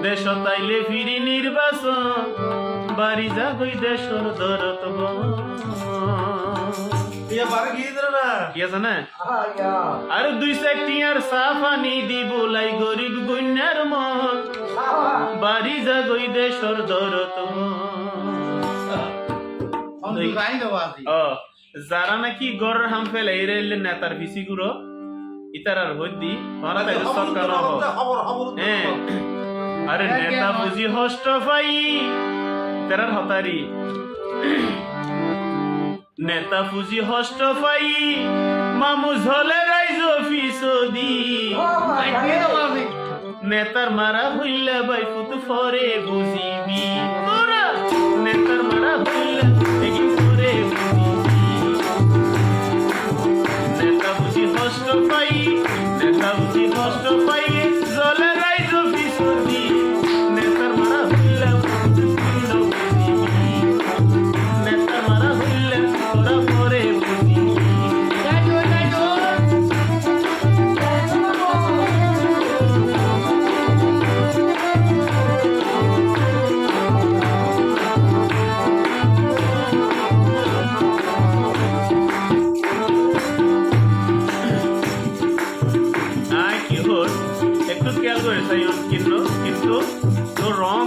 দেশ তাইলে ফিরি নির্বাচন বাড়ি যাগই দেশর দরত কি আছে না আর 2 সেক্টিয়ার সাফানি দিব লাই গরিব গুন্নার মন বাড়ি যাগই দেশর দরত যারা নাকি গড়ের হাম ফেলে এর নেতার ভিসি গুলো ইতার আর হইদি তোরা তাই সরকার হ্যাঁ আরে নেতা বুঝি হষ্ট পাই তেরার হতারি নেতা ফুজি হষ্ট পাই মামু ঝলে রাইজ অফিস দি নেতার মারা হইলে বাই ফুত ফরে বুঝিবি তোরা নেতার মারা হইলে দেখি ফরে বুঝিবি নেতা বুঝি হষ্ট পাই নেতা বুঝি হষ্ট পাই ঝলে রাইজ অফিস দি নেতার মারা হইলে বুঝিবি নেতার মারা হইলে তোরা ফরে বুঝিবি কিন্তু তোর রং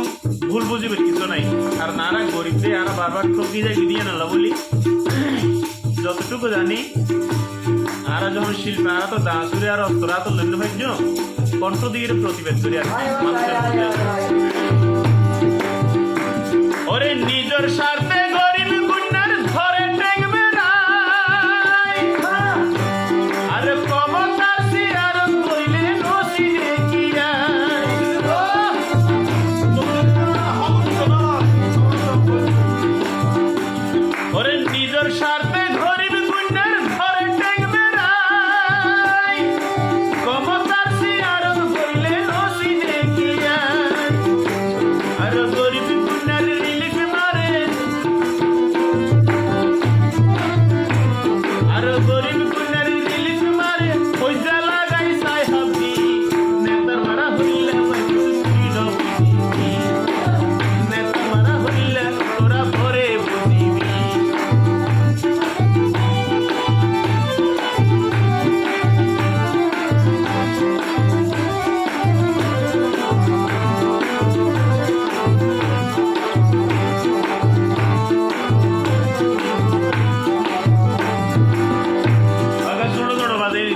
ভুল বুঝিবে কিছু নাই আর নারা গরিবদের আর বারবার ঠকি যায় দিয়ে না বলি যতটুকু জানি আর যখন শিল্পী আর তো দাঁড়াশুরে আর অস্ত্রা তো লন্য ভাইজ কণ্ঠ দিয়ে প্রতিবাদ করি আর ওরে নিজের স্বার্থে গরিব গুন্নার ধরে টেকবে না আর ক্ষমতার শিরার কইলে নসি দেখিয়া ওরে নিজের স্বার্থে গরিব গুন্নার ধরে টেকবে না ক্ষমতার শিরার কইলে নসি দেখিয়া আর গরিব গুন্নার রিলিফ মারে আর গরিব গুন্নার রিলিফ মারে পয়সা লাগাই সাই হাবি নেতার মারা হইলে নেতার মারা হইলে তোরা পরে বুঝিবি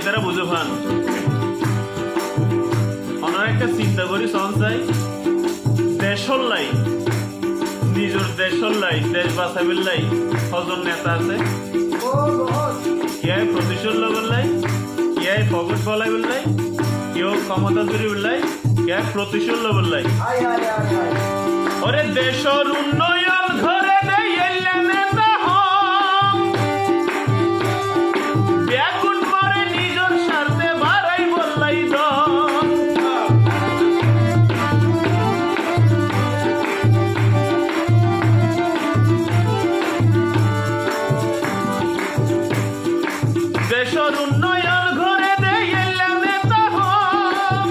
তারা বুঝে পান অনেক একটা চিন্তা করি সঞ্চয় দেশর লাই নিজের দেশর লাই দেশ বাঁচাবের লাই হজন নেতা আছে কে প্রতিশোধ লবের লাই কে পকেট বলাইবের লাই কেউ ক্ষমতা জুড়িবের লাই কে প্রতিশোধ লবের লাই ওরে দেশর উন্নয়ন ঘরে দেয় নেতা হন ব্যাকুল করে নিজের স্বার্থে বাড়াই বললাই দন দেশের উন্নয়ন ঘরে দেয় নেতা হন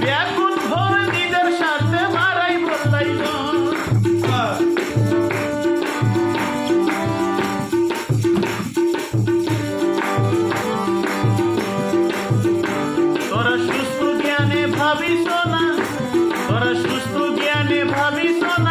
ব্যাকুল করে নিজের স্বার্থে বাড়াই বললাই দন তোরা সুস্থ জ্ঞানে ভাবিস না তোরা সুস্থ জ্ঞানে ভাবিস না